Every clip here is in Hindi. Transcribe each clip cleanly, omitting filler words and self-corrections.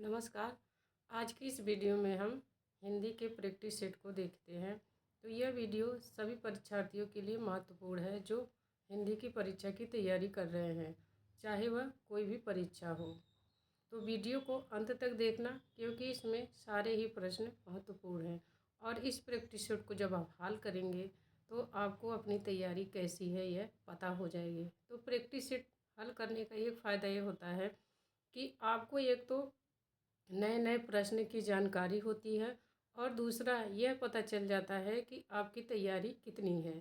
नमस्कार। आज की इस वीडियो में हम हिंदी के प्रैक्टिस सेट को देखते हैं। तो यह वीडियो सभी परीक्षार्थियों के लिए महत्वपूर्ण है जो हिंदी की परीक्षा की तैयारी कर रहे हैं, चाहे वह कोई भी परीक्षा हो। तो वीडियो को अंत तक देखना, क्योंकि इसमें सारे ही प्रश्न महत्वपूर्ण हैं और इस प्रैक्टिस सेट को जब आप हल करेंगे तो आपको अपनी तैयारी कैसी है यह पता हो जाएगी। तो प्रैक्टिस सेट हल करने का एक फ़ायदा ये होता है कि आपको एक तो नए नए प्रश्न की जानकारी होती है और दूसरा यह पता चल जाता है कि आपकी तैयारी कितनी है।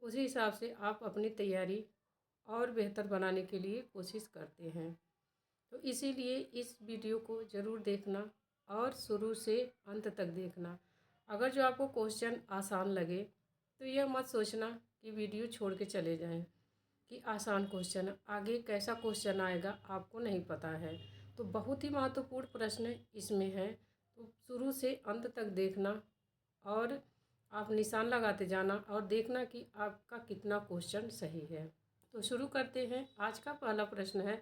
उसी हिसाब से आप अपनी तैयारी और बेहतर बनाने के लिए कोशिश करते हैं। तो इसीलिए इस वीडियो को ज़रूर देखना और शुरू से अंत तक देखना। अगर जो आपको क्वेश्चन आसान लगे तो यह मत सोचना कि वीडियो छोड़ के चले जाएं कि आसान क्वेश्चन, आगे कैसा क्वेश्चन आएगा आपको नहीं पता है। तो बहुत ही महत्वपूर्ण प्रश्न इसमें है, तो शुरू से अंत तक देखना और आप निशान लगाते जाना और देखना कि आपका कितना क्वेश्चन सही है। तो शुरू करते हैं। आज का पहला प्रश्न है,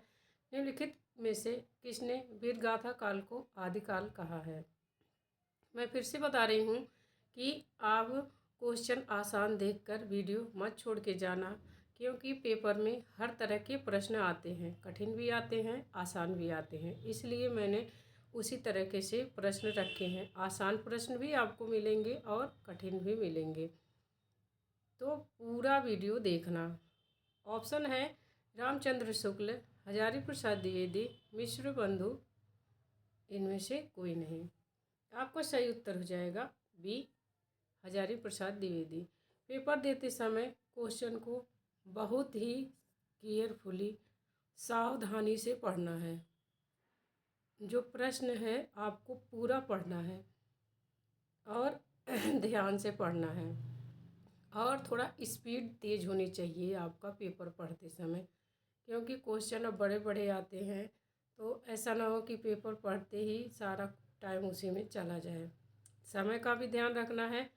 निम्नलिखित में से किसने वीरगाथा काल को आदिकाल कहा है। मैं फिर से बता रही हूँ कि आप क्वेश्चन आसान देखकर वीडियो मत छोड़ के जाना, क्योंकि पेपर में हर तरह के प्रश्न आते हैं, कठिन भी आते हैं, आसान भी आते हैं। इसलिए मैंने उसी तरीके से प्रश्न रखे हैं। आसान प्रश्न भी आपको मिलेंगे और कठिन भी मिलेंगे, तो पूरा वीडियो देखना। ऑप्शन है रामचंद्र शुक्ल, हजारी प्रसाद द्विवेदी, मिश्र बंधु, इनमें से कोई नहीं। आपका सही उत्तर हो जाएगा बी, हजारी प्रसाद द्विवेदी। पेपर देते समय क्वेश्चन को बहुत ही केयरफुली, सावधानी से पढ़ना है। जो प्रश्न है आपको पूरा पढ़ना है और ध्यान से पढ़ना है, और थोड़ा स्पीड तेज़ होनी चाहिए आपका पेपर पढ़ते समय, क्योंकि क्वेश्चन अब बड़े बड़े आते हैं। तो ऐसा ना हो कि पेपर पढ़ते ही सारा टाइम उसी में चला जाए। समय का भी ध्यान रखना है,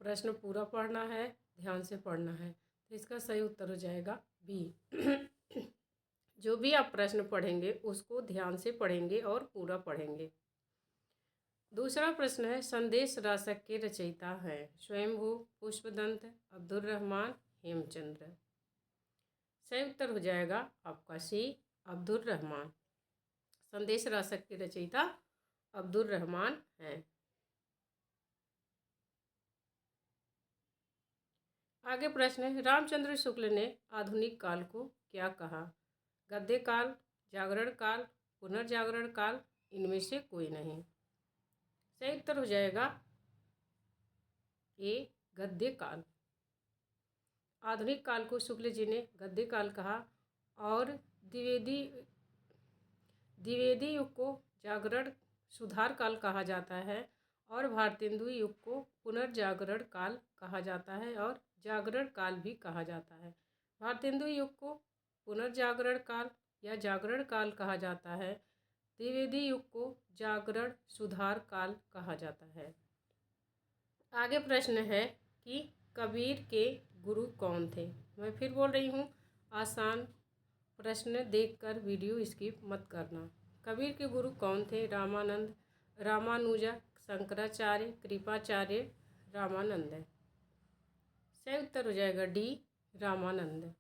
प्रश्न पूरा पढ़ना है, ध्यान से पढ़ना है। तो इसका सही उत्तर हो जाएगा बी। जो भी आप प्रश्न पढ़ेंगे उसको ध्यान से पढ़ेंगे और पूरा पढ़ेंगे। दूसरा प्रश्न है, संदेश राशक के रचयिता हैं स्वयंभू, पुष्पदंत, अब्दुल रहमान, हेमचंद्र। सही उत्तर हो जाएगा आपका सी, अब्दुल रहमान। संदेश राशक के रचयिता अब्दुल रहमान हैं। आगे प्रश्न है, रामचंद्र शुक्ल ने आधुनिक काल को क्या कहा। गद्य काल, जागरण काल, पुनर्जागरण काल, इनमें से कोई नहीं। सही उत्तर हो जाएगा ए, गद्य काल। आधुनिक काल को शुक्ल जी ने गद्य काल कहा और द्विवेदी युग को जागरण सुधार काल कहा जाता है और भारतेंदु युग को पुनर्जागरण काल कहा जाता है और जागरण काल भी कहा जाता है। भारतेंदु युग को पुनर्जागरण काल या जागरण काल कहा जाता है, द्विवेदी युग को जागरण सुधार काल कहा जाता है। आगे प्रश्न है कि कबीर के गुरु कौन थे। मैं फिर बोल रही हूँ, आसान प्रश्न देखकर वीडियो स्किप मत करना। कबीर के गुरु कौन थे। रामानंद, रामानुजा, शंकराचार्य, कृपाचार्य, रामानंद। सही उत्तर हो जाएगा डी, रामानंद।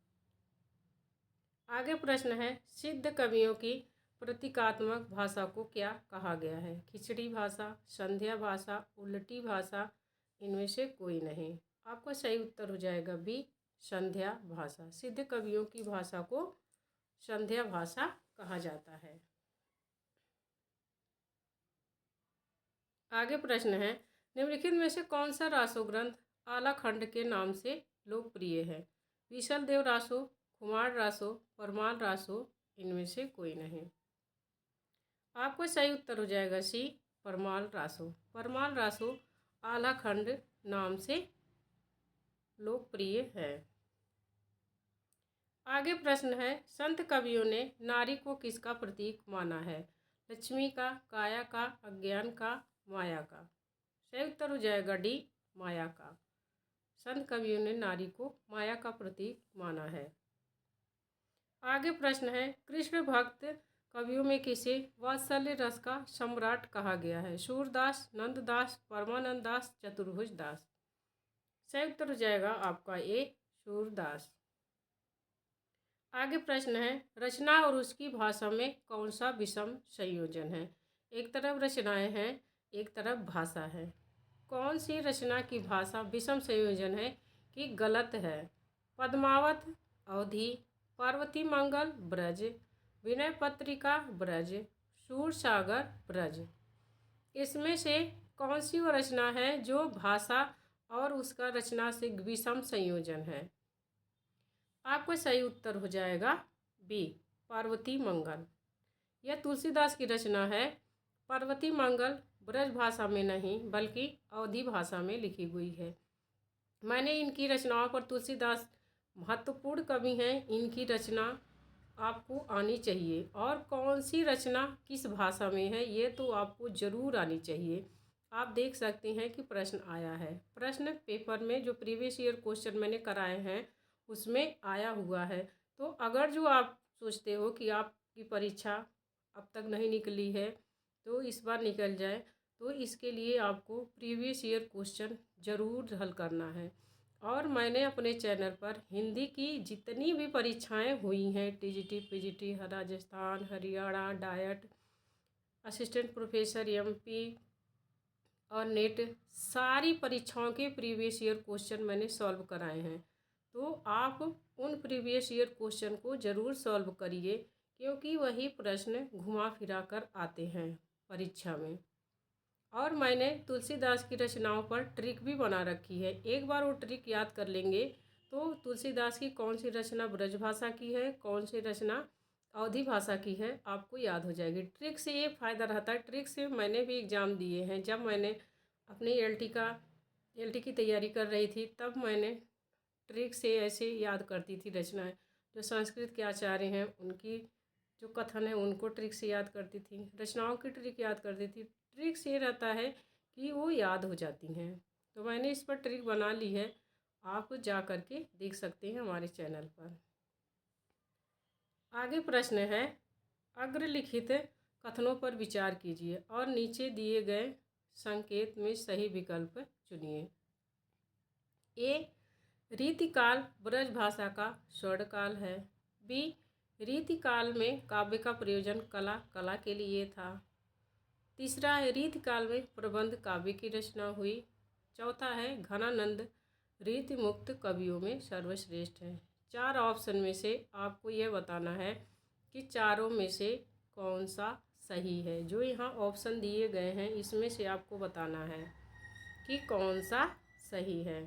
आगे प्रश्न है, सिद्ध कवियों की प्रतीकात्मक भाषा को क्या कहा गया है। खिचड़ी भाषा, संध्या भाषा, उल्टी भाषा, इनमें से कोई नहीं। आपका सही उत्तर हो जाएगा बी, संध्या भाषा। सिद्ध कवियों की भाषा को संध्या भाषा कहा जाता है। आगे प्रश्न है, निम्नलिखित में से कौन सा रासो ग्रंथ आलाखंड के नाम से लोकप्रिय है। विशल देव रासो, कुमार रासो, परमाल रासो, इनमें से कोई नहीं। आपको सही उत्तर हो जाएगा सी, परमाल रासो। परमाल रासो आलाखंड नाम से लोकप्रिय है। आगे प्रश्न है, संत कवियों ने नारी को किसका प्रतीक माना है। लक्ष्मी का, काया का, अज्ञान का, माया का। सही उत्तर हो जाएगा डी, माया का। संत कवियों ने नारी को माया का प्रतीक माना है। आगे प्रश्न है, कृष्ण भक्त कवियों में किसे वात्सल्य रस का सम्राट कहा गया है? सूरदास, नंददास, परमानंद दास, चतुर्भुज दास। सही उत्तर हो जाएगा आपका ए, सूरदास। आगे प्रश्न है, रचना और उसकी भाषा में कौन सा विषम संयोजन है? एक तरफ रचनाएं हैं, एक तरफ भाषा है। कौन सी रचना की भाषा विषम संयोजन है कि गलत है? पद्मावत अवधि, पार्वती मंगल ब्रज, विनय पत्रिका ब्रज, सूरसागर ब्रज। इसमें से कौन सी वो रचना है जो भाषा और उसका रचना से विषम संयोजन है? आपका सही उत्तर हो जाएगा बी, पार्वती मंगल। यह तुलसीदास की रचना है। पार्वती मंगल ब्रज भाषा में नहीं बल्कि अवधी भाषा में लिखी हुई है। मैंने इनकी रचनाओं पर तुलसीदास महत्वपूर्ण कवि हैं, इनकी रचना आपको आनी चाहिए। और कौन सी रचना किस भाषा में है ये तो आपको ज़रूर आनी चाहिए। आप देख सकते हैं कि प्रश्न आया है। प्रश्न पेपर में जो प्रीवियस ईयर क्वेश्चन मैंने कराए हैं उसमें आया हुआ है। तो अगर जो आप सोचते हो कि आपकी परीक्षा अब तक नहीं निकली है तो इस बार निकल जाए, तो इसके लिए आपको प्रीवियस ईयर क्वेश्चन ज़रूर हल करना है। और मैंने अपने चैनल पर हिंदी की जितनी भी परीक्षाएं हुई हैं, TGT, PGT, Rajasthan, Haryana, diet, assistant professor, MP और नेट, सारी परीक्षाओं के प्रीवियस ईयर क्वेश्चन मैंने सॉल्व कराए हैं। तो आप उन प्रीवियस ईयर क्वेश्चन को ज़रूर सॉल्व करिए, क्योंकि वही प्रश्न घुमा फिरा कर आते हैं परीक्षा में। और मैंने तुलसीदास की रचनाओं पर ट्रिक भी बना रखी है। एक बार वो ट्रिक याद कर लेंगे तो तुलसीदास की कौन सी रचना ब्रजभाषा की है, कौन सी रचना अवधी भाषा की है, आपको याद हो जाएगी। ट्रिक से ये फ़ायदा रहता है। ट्रिक से मैंने भी एग्ज़ाम दिए हैं। जब मैंने अपनी एलटी की तैयारी कर रही थी तब मैंने ट्रिक से ऐसे याद करती थी रचनाएं। जो संस्कृत के आचार्य हैं उनकी जो कथन है उनको ट्रिक से याद करती थी, रचनाओं की ट्रिक याद करती थी। ट्रिक से रहता है कि वो याद हो जाती हैं। तो मैंने इस पर ट्रिक बना ली है, आप जा कर के देख सकते हैं हमारे चैनल पर। आगे प्रश्न है, अग्रलिखित कथनों पर विचार कीजिए और नीचे दिए गए संकेत में सही विकल्प चुनिए। ए, रीतिकाल ब्रज भाषा का स्वर्णकाल है। बी, रीतिकाल में काव्य का प्रयोजन कला के लिए था। तीसरा है, रीतिकाल में प्रबंध काव्य की रचना हुई। चौथा है, घनानंद रीति मुक्त कवियों में सर्वश्रेष्ठ है। 4 ऑप्शन में से आपको यह बताना है कि चारों में से कौन सा सही है। जो यहाँ ऑप्शन दिए गए हैं इसमें से आपको बताना है कि कौन सा सही है।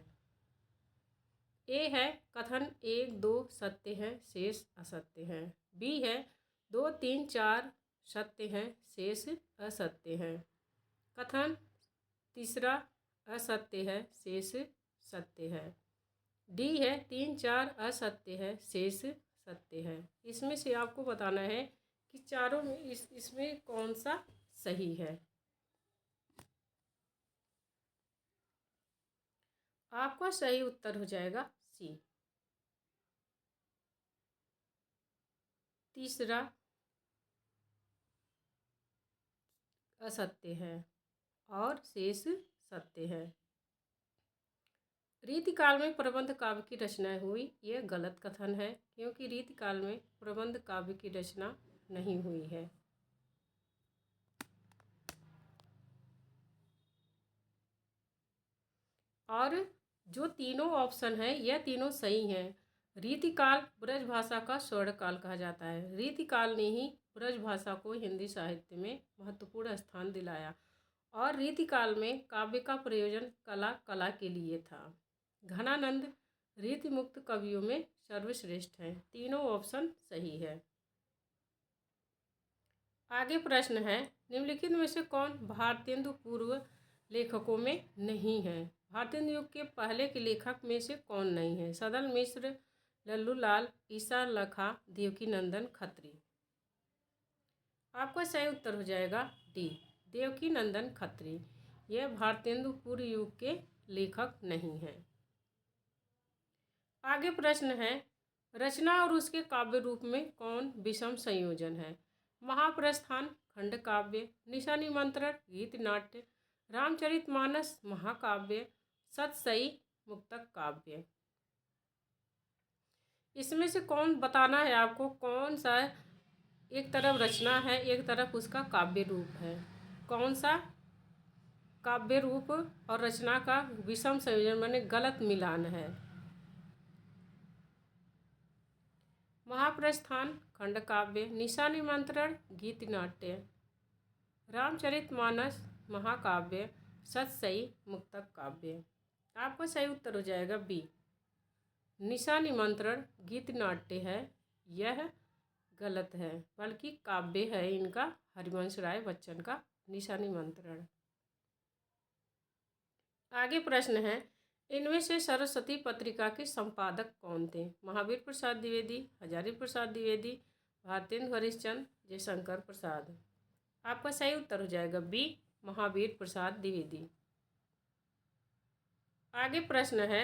ए है, कथन 1, 2 सत्य है, शेष असत्य है। बी है, 2, 3, 4 सत्य हैं, शेष असत्य हैं। कथन तीसरा असत्य है, शेष सत्य है। डी है, 3, 4 असत्य है, शेष सत्य है। इसमें से आपको बताना है कि चारों में इसमें कौन सा सही है। आपका सही उत्तर हो जाएगा सी, तीसरा असत्य है और शेष सत्य है। रीतिकाल में प्रबंध काव्य की रचना हुई, यह गलत कथन है, क्योंकि रीतिकाल में प्रबंध काव्य की रचना नहीं हुई है। और जो तीनों ऑप्शन है यह तीनों सही हैं। रीतिकाल ब्रज भाषा का स्वर्णकाल कहा जाता है। रीतिकाल ने ही ब्रज भाषा को हिंदी साहित्य में महत्वपूर्ण स्थान दिलाया और रीतिकाल में काव्य का प्रयोजन कला के लिए था। घनानंद रीति मुक्त कवियों में सर्वश्रेष्ठ हैं। तीनों ऑप्शन सही है। आगे प्रश्न है, निम्नलिखित में से कौन भारतेंदु पूर्व लेखकों में नहीं है? भारतेंदु युग के पहले के लेखक में से कौन नहीं है? सदल मिश्र, लल्लू लाल, ईसा लखा, देवकीनंदन खत्री। आपका सही उत्तर हो जाएगा डी, देवकीनंदन खत्री। यह भारतेंदु पूर्व युग के लेखक नहीं है। आगे प्रश्न है, रचना और उसके काव्य रूप में कौन विषम संयोजन है? महाप्रस्थान खंड काव्य, निशा निमंत्रण गीत नाट्य, रामचरितमानस महाकाव्य, सतसई मुक्तक काव्य। इसमें से कौन बताना है आपको, कौन सा एक तरफ रचना है एक तरफ उसका काव्य रूप है, कौन सा काव्य रूप और रचना का विषम संयोजन माने गलत मिलान है। महाप्रस्थान खंड काव्य, निशा निमंत्रण गीत नाट्य, रामचरितमानस महाकाव्य, सतसई मुक्तक काव्य। आपका सही उत्तर हो जाएगा बी, निशा निमंत्रण गीत नाट्य है, यह गलत है, बल्कि काव्य है इनका हरिवंश राय बच्चन का निशा निमंत्रण। आगे प्रश्न है, इनमें से सरस्वती पत्रिका के संपादक कौन थे? महावीर प्रसाद द्विवेदी, हजारी प्रसाद द्विवेदी, भारतेंदु हरिश्चंद्र, जयशंकर प्रसाद। आपका सही उत्तर हो जाएगा बी, महावीर प्रसाद द्विवेदी। आगे प्रश्न है,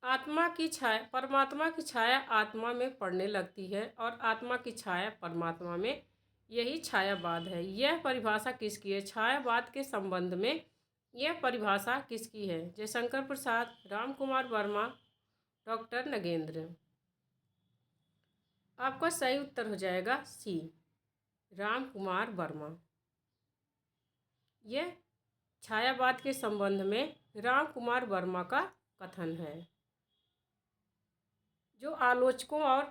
आत्मा की छाया, परमात्मा की छाया आत्मा में पड़ने लगती है और आत्मा की छाया परमात्मा में, यही छायावाद है। यह परिभाषा किसकी है? छायावाद के संबंध में यह परिभाषा किसकी है? जयशंकर प्रसाद, राम कुमार वर्मा, डॉक्टर नगेंद्र। आपका सही उत्तर हो जाएगा सी, राम कुमार वर्मा। यह छायावाद के संबंध में राम कुमार वर्मा का कथन है। जो आलोचकों और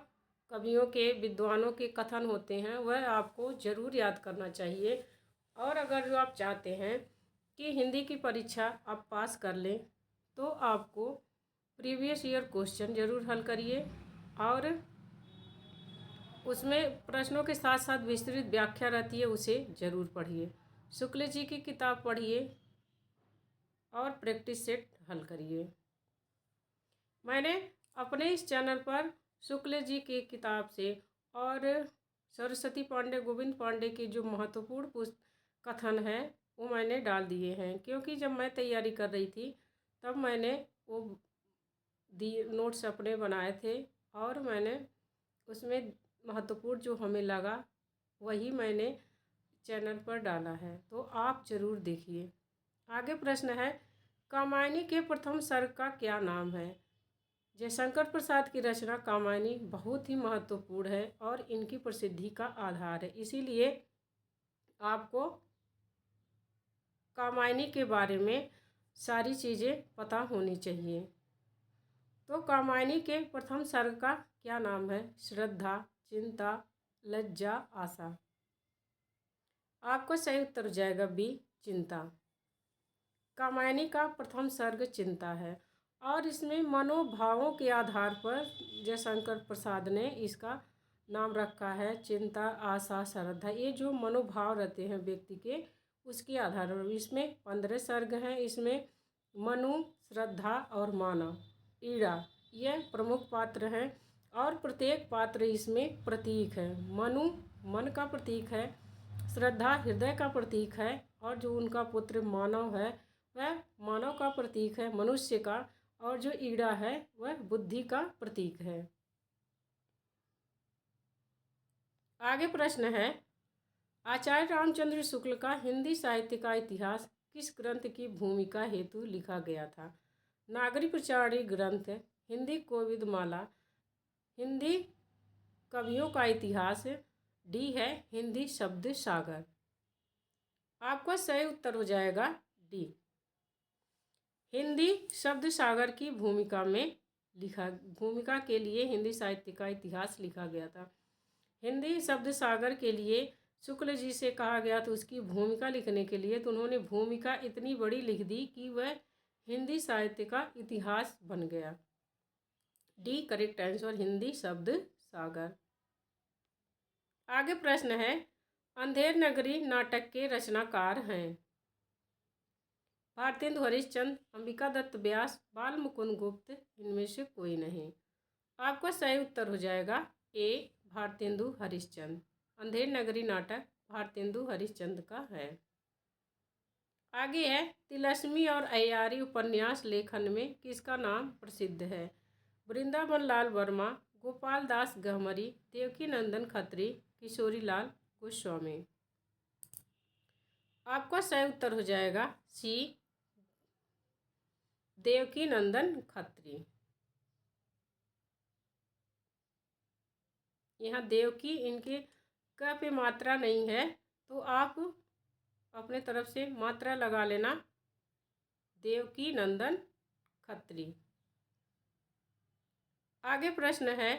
कवियों के विद्वानों के कथन होते हैं वह आपको ज़रूर याद करना चाहिए। और अगर जो आप चाहते हैं कि हिंदी की परीक्षा आप पास कर लें तो आपको प्रीवियस ईयर क्वेश्चन ज़रूर हल करिए और उसमें प्रश्नों के साथ साथ विस्तृत व्याख्या रहती है, उसे ज़रूर पढ़िए। शुक्ल जी की किताब पढ़िए और प्रैक्टिस सेट हल करिए। मैंने अपने इस चैनल पर शुक्ल जी की किताब से और सरस्वती पांडे, गोविंद पांडे के जो महत्वपूर्ण कथन है वो मैंने डाल दिए हैं, क्योंकि जब मैं तैयारी कर रही थी तब मैंने वो नोट्स अपने बनाए थे और मैंने उसमें महत्वपूर्ण जो हमें लगा वही मैंने चैनल पर डाला है, तो आप ज़रूर देखिए। आगे प्रश्न है, कामायनी के प्रथम सर्ग का क्या नाम है? जयशंकर प्रसाद की रचना कामायनी बहुत ही महत्वपूर्ण है और इनकी प्रसिद्धि का आधार है, इसीलिए आपको कामायनी के बारे में सारी चीज़ें पता होनी चाहिए। तो कामायनी के प्रथम सर्ग का क्या नाम है? श्रद्धा, चिंता, लज्जा, आशा। आपका सही उत्तर हो जाएगा बी, चिंता। कामायनी का प्रथम सर्ग चिंता है और इसमें मनोभावों के आधार पर जयशंकर प्रसाद ने इसका नाम रखा है चिंता, आशा, श्रद्धा। ये जो मनोभाव रहते हैं व्यक्ति के उसके आधार पर इसमें 15 सर्ग हैं। इसमें मनु, श्रद्धा और मानव, ईड़ा यह प्रमुख पात्र हैं और प्रत्येक पात्र इसमें प्रतीक है। मनु मन का प्रतीक है, श्रद्धा हृदय का प्रतीक है और जो उनका पुत्र मानव है वह मानव का प्रतीक है, मनुष्य का, और जो ईड़ा है वह बुद्धि का प्रतीक है। आगे प्रश्न है, आचार्य रामचंद्र शुक्ल का हिंदी साहित्य का इतिहास किस ग्रंथ की भूमिका हेतु लिखा गया था? नागरी प्रचारी ग्रंथ, हिंदी कोविदमाला, हिंदी कवियों का इतिहास, डी है हिंदी शब्द सागर। आपका सही उत्तर हो जाएगा डी, हिंदी शब्द सागर की भूमिका के लिए हिंदी साहित्य का इतिहास लिखा गया था। हिंदी शब्द सागर के लिए शुक्ल जी से कहा गया तो उसकी भूमिका लिखने के लिए, तो उन्होंने भूमिका इतनी बड़ी लिख दी कि वह हिंदी साहित्य का इतिहास बन गया। डी करेक्ट आंसर, हिंदी शब्द सागर। आगे प्रश्न है, अंधेर नगरी नाटक के रचनाकार हैं? भारतेंदु हरिश्चंद्र, अंबिका दत्त व्यास, बाल मुकुंद गुप्त, इनमें से कोई नहीं। आपका सही उत्तर हो जाएगा ए, भारतेंदु हरिश्चंद्र। अंधेर नगरी नाटक भारतेंदु हरिश्चंद्र का है। आगे है, तिलस्मी और अय्यारी उपन्यास लेखन में किसका नाम प्रसिद्ध है? वृंदावन लाल वर्मा, गोपाल दास गहमरी, देवकी नंदन खत्री, किशोरी लाल गोस्वामी। आपका सही उत्तर हो जाएगा सी, देवकी नंदन खत्री। यहाँ देवकी इनके क पे मात्रा नहीं है, तो आप अपने तरफ से मात्रा लगा लेना, देवकी नंदन खत्री। आगे प्रश्न है,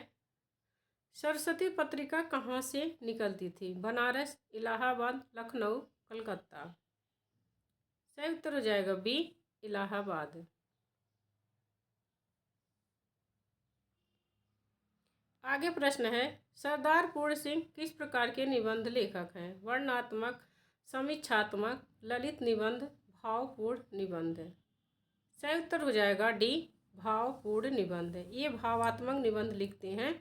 सरस्वती पत्रिका कहाँ से निकलती थी? बनारस, इलाहाबाद, लखनऊ, कलकत्ता। सही उत्तर हो जाएगा बी, इलाहाबाद। आगे प्रश्न है, सरदार पूर्ण सिंह किस प्रकार के निबंध लेखक हैं? वर्णनात्मक, समीक्षात्मक, ललित निबंध, भावपूर्ण निबंध। सही उत्तर हो जाएगा डी, भावपूर्ण निबंध। ये भावात्मक निबंध लिखते हैं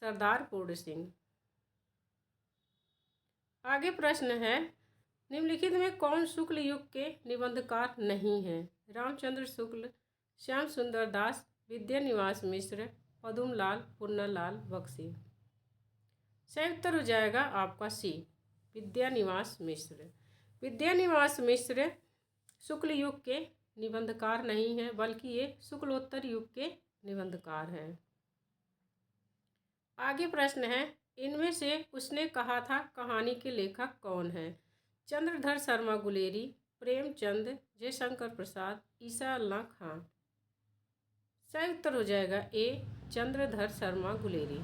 सरदार पूर्ण सिंह। आगे प्रश्न है, निम्नलिखित में कौन शुक्ल युग के निबंधकार नहीं हैं? रामचंद्र शुक्ल, श्याम सुंदर दास, विद्यानिवास मिश्र, पदुमलाल, पुन्नालाल बख्शी। सही उत्तर हो जाएगा आपका सी, विद्यानिवास मिश्र। विद्यानिवास मिश्र शुक्ल युग के निबंधकार नहीं हैं, बल्कि ये शुक्लोत्तर युग के निबंधकार हैं। आगे प्रश्न है, इनमें से उसने कहा था कहानी के लेखक कौन हैं? चंद्रधर शर्मा गुलेरी, प्रेमचंद, जयशंकर प्रसाद, ईसा अल्लाह खां। सही उत्तर हो जाएगा ए, चंद्रधर शर्मा गुलेरी।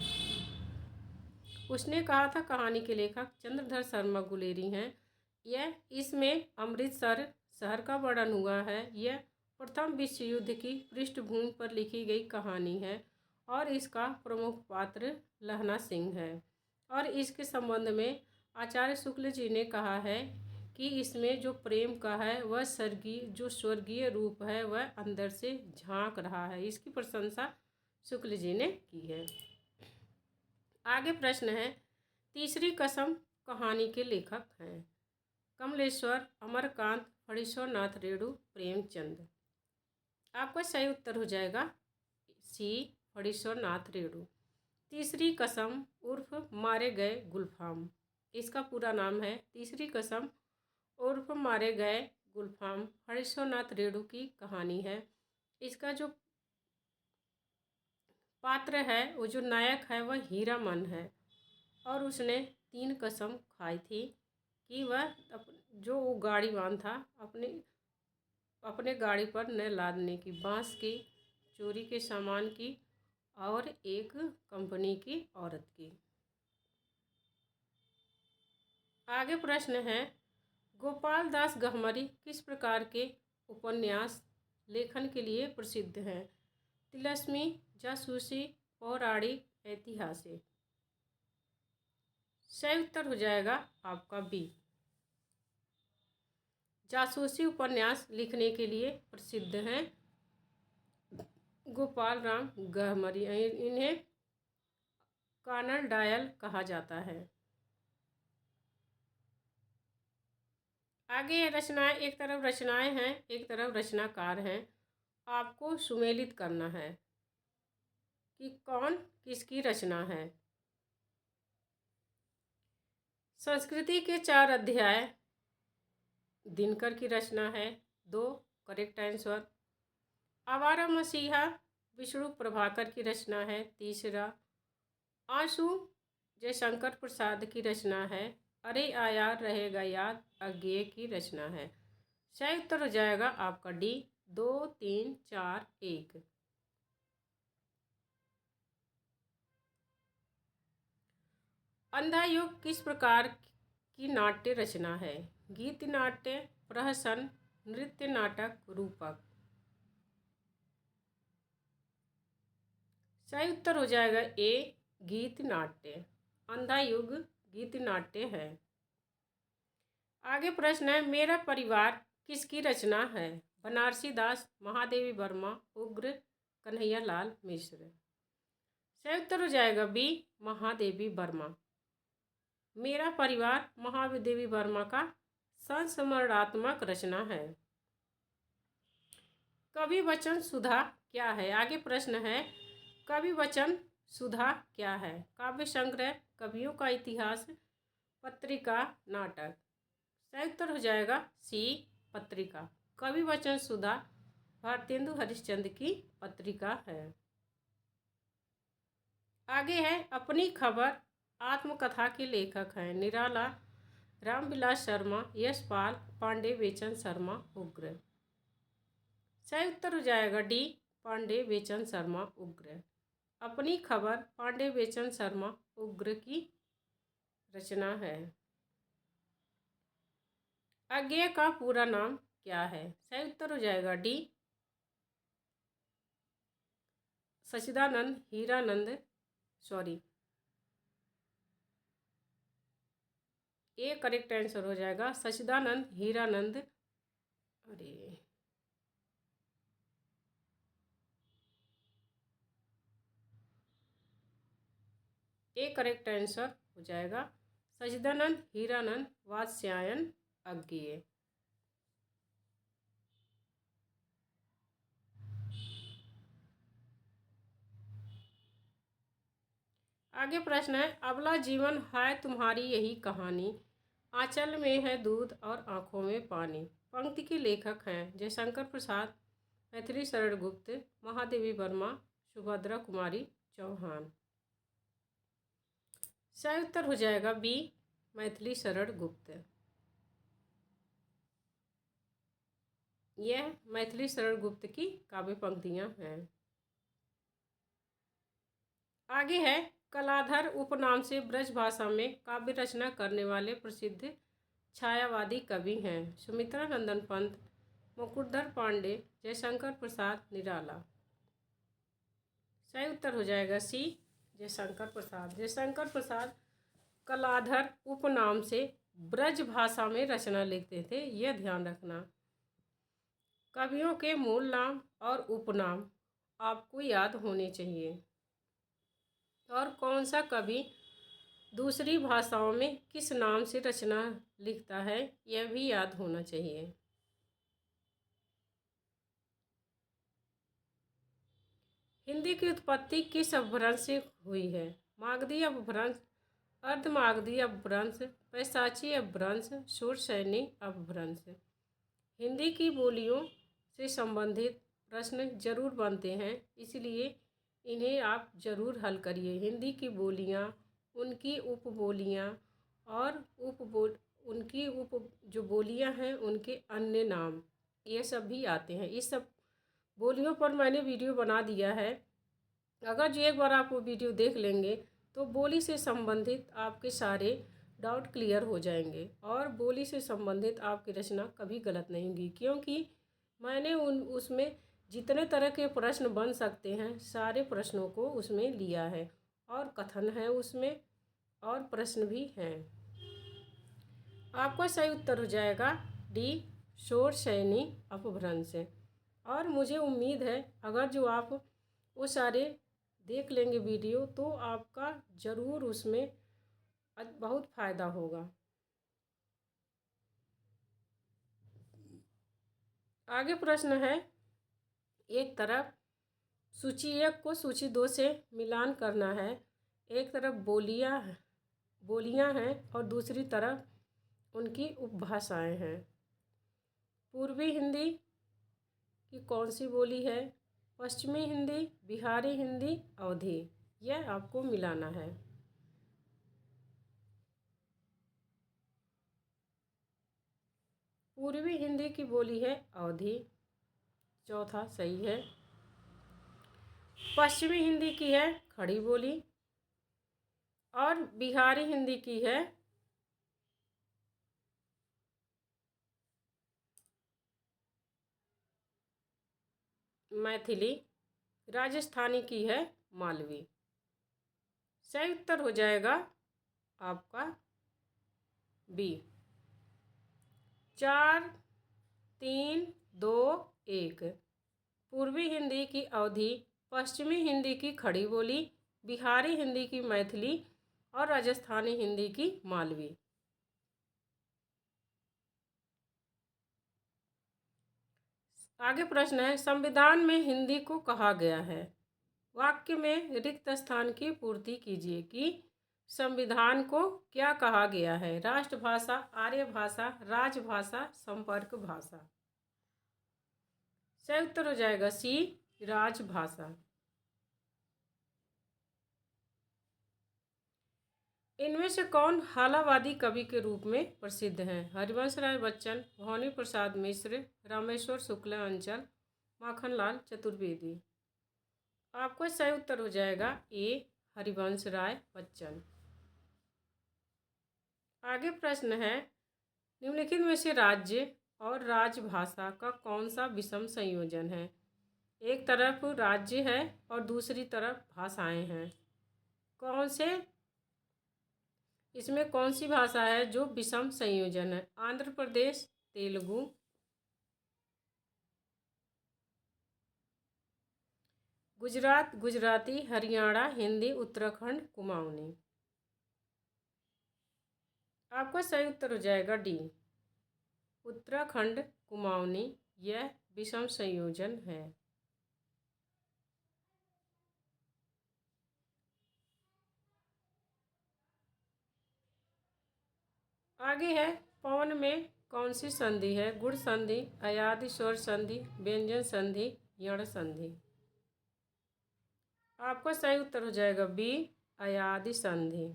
उसने कहा था कहानी के लेखक चंद्रधर शर्मा गुलेरी हैं। यह इसमें अमृतसर शहर का वर्णन हुआ है। यह प्रथम विश्व युद्ध की पृष्ठभूमि पर लिखी गई कहानी है और इसका प्रमुख पात्र लहना सिंह है। और इसके संबंध में आचार्य शुक्ल जी ने कहा है कि इसमें जो प्रेम का है वह स्वर्गीय रूप है वह अंदर से झांक रहा है। इसकी प्रशंसा शुक्ल जी ने की है। आगे प्रश्न है, तीसरी कसम कहानी के लेखक हैं? कमलेश्वर, अमरकांत, फणीश्वर नाथ रेणु, प्रेमचंद। आपका सही उत्तर हो जाएगा सी, फणीश्वर नाथ रेणु। तीसरी कसम उर्फ मारे गए गुलफाम, इसका पूरा नाम है तीसरी कसम उर्फ मारे गए गुलफाम, फणीश्वर नाथ रेणु की कहानी है। इसका जो पात्र है, वो जो नायक है वह हीरामन है और उसने 3 कसम खाई थी कि वह जो वो गाड़ीवान था अपने गाड़ी पर न लादने की, बांस की, चोरी के सामान की और एक कंपनी की औरत की। आगे प्रश्न है, गोपाल दास गहमरी किस प्रकार के उपन्यास लेखन के लिए प्रसिद्ध हैं? तिलस्मी, जासूसी, पौराणिक, ऐतिहासिक। सही उत्तर हो जाएगा आपका बी, जासूसी उपन्यास लिखने के लिए प्रसिद्ध हैं गोपाल राम गहमरी। इन्हें कर्नल डायल कहा जाता है। आगे रचनाएं, एक तरफ रचनाएं हैं एक तरफ रचनाकार हैं। आपको सुमेलित करना है कि कौन किसकी रचना है। संस्कृति के 4 अध्याय दिनकर की रचना है, 2 करेक्ट आंसर। आवारा मसीहा विष्णु प्रभाकर की रचना है, 3। आंसू जयशंकर प्रसाद की रचना है। अरे आया रहेगा याद अज्ञेय की रचना है। सही उत्तर हो जाएगा आपका डी, 2, 3, 4, 1। अंधा युग किस प्रकार की नाट्य रचना है? गीत नाट्य, प्रहसन, नृत्य नाटक, रूपक। सही उत्तर हो जाएगा ए, गीत नाट्य। अंधा युग गीत नाट्य है। आगे प्रश्न है, मेरा परिवार किसकी रचना है? बनारसी दास, महादेवी वर्मा, उग्र, कन्हैया लाल मिश्र। सही उत्तर हो जाएगा बी, महादेवी वर्मा। मेरा परिवार महादेवी वर्मा का संस्मरणात्मक रचना है। कवि वचन सुधा क्या है? आगे प्रश्न है, कवि वचन सुधा क्या है? काव्य संग्रह, कवियों का इतिहास, पत्रिका, नाटक। सही उत्तर हो जाएगा सी, पत्रिका। कवि वचन सुधा भारतेंदु हरिश्चंद्र की पत्रिका है। आगे है अपनी खबर आत्मकथा के लेखक हैं निराला, रामविलास शर्मा, यशपाल, पांडे, बेचन शर्मा, उग्र। सही उत्तर हो जाएगा डी, पांडे बेचन शर्मा उग्र। अपनी खबर पांडे बेचन शर्मा उग्र की रचना है। अज्ञेय का पूरा नाम क्या है? सही उत्तर हो जाएगा D, Sachchidanand Hiranand, sorry, A correct answer हो जाएगा सच्चिदानंद हीरानंद। अरे ए करेक्ट आंसर हो जाएगा सच्चिदानंद हीरानंद वात्स्यायन अज्ञेय। आगे प्रश्न है अबला जीवन है तुम्हारी यही कहानी, आंचल में है दूध और आंखों में पानी। पंक्ति के लेखक हैं जयशंकर प्रसाद, मैथिली शरण गुप्त, महादेवी वर्मा, सुभद्रा कुमारी चौहान। सही उत्तर हो जाएगा बी, मैथिली शरण गुप्त। यह मैथिली शरण गुप्त की काव्य पंक्तियां हैं। आगे है कलाधर उपनाम से ब्रज भाषा में काव्य रचना करने वाले प्रसिद्ध छायावादी कवि हैं सुमित्रा नंदन पंत, मुकुटधर पांडे, जयशंकर प्रसाद, निराला। सही उत्तर हो जाएगा सी, जयशंकर प्रसाद। जयशंकर प्रसाद कलाधर उपनाम से ब्रज भाषा में रचना लिखते थे, यह ध्यान रखना। कवियों के मूल नाम और उपनाम आपको याद होने चाहिए, और कौन सा कवि दूसरी भाषाओं में किस नाम से रचना लिखता है यह भी याद होना चाहिए। हिंदी की उत्पत्ति किस अपभ्रंश से हुई है? मागधी अपभ्रंश, अर्धमागधी अपभ्रंश, पैशाची अपभ्रंश, शूरसैनी अपभ्रंश। हिंदी की बोलियों से संबंधित प्रश्न जरूर बनते हैं, इसलिए इन्हें आप जरूर हल करिए। हिंदी की बोलियां, उनकी उपबोलियां और उनकी जो बोलियां हैं उनके अन्य नाम, ये सब भी आते हैं। इस सब बोलियों पर मैंने वीडियो बना दिया है, अगर जो एक बार आप वो वीडियो देख लेंगे तो बोली से संबंधित आपके सारे डाउट क्लियर हो जाएंगे और बोली से संबंधित आपकी रचना कभी गलत नहीं होगी, क्योंकि मैंने उसमें जितने तरह के प्रश्न बन सकते हैं सारे प्रश्नों को उसमें लिया है, और कथन है उसमें और प्रश्न भी हैं। आपका सही उत्तर हो जाएगा डी, शूरसैनी अपभ्रंश। और मुझे उम्मीद है अगर जो आप वो सारे देख लेंगे वीडियो तो आपका ज़रूर उसमें बहुत फ़ायदा होगा। आगे प्रश्न है, एक तरफ सूची 1 को सूची 2 से मिलान करना है। एक तरफ बोलियां हैं और दूसरी तरफ उनकी उपभाषाएं हैं। पूर्वी हिंदी की कौन सी बोली है? पश्चिमी हिंदी, बिहारी हिंदी, अवधी। यह आपको मिलाना है। पूर्वी हिंदी की बोली है अवधी, चौथा सही है। पश्चिमी हिंदी की है खड़ी बोली और बिहारी हिंदी की है मैथिली, राजस्थानी की है मालवी। सही उत्तर हो जाएगा आपका बी। 4, 3, 2, 1। पूर्वी हिंदी की अवधी, पश्चिमी हिंदी की खड़ी बोली, बिहारी हिंदी की मैथिली और राजस्थानी हिंदी की मालवी। आगे प्रश्न है, संविधान में हिंदी को कहा गया है वाक्य में रिक्त स्थान की पूर्ति कीजिए कि संविधान को क्या कहा गया है? राष्ट्रभाषा, आर्य भाषा, राजभाषा, संपर्क भाषा। सही उत्तर हो जाएगा सी, राजभाषा। इनमें से कौन हालावादी कवि के रूप में प्रसिद्ध हैं? हरिवंश राय बच्चन, भवानी प्रसाद मिश्र, रामेश्वर शुक्ला अंचल, माखनलाल चतुर्वेदी। आपका सही उत्तर हो जाएगा ए, हरिवंश राय बच्चन। आगे प्रश्न है, निम्नलिखित में से राज्य और राजभाषा का कौन सा विषम संयोजन है? एक तरफ राज्य है और दूसरी तरफ भाषाएं हैं। कौन से इसमें कौन सी भाषा है जो विषम संयोजन है? आंध्र प्रदेश, तेलुगु, गुजरात गुजराती, हरियाणा हिंदी, उत्तराखंड कुमाऊनी। आपका सही उत्तर हो जाएगा डी, उत्तराखंड कुमाऊनी। यह विषम संयोजन है। आगे है, पवन में कौन सी संधि है? गुण संधि, अयादि स्वर संधि, व्यंजन संधि, यण संधि। आपका सही उत्तर हो जाएगा बी, अयादि संधि।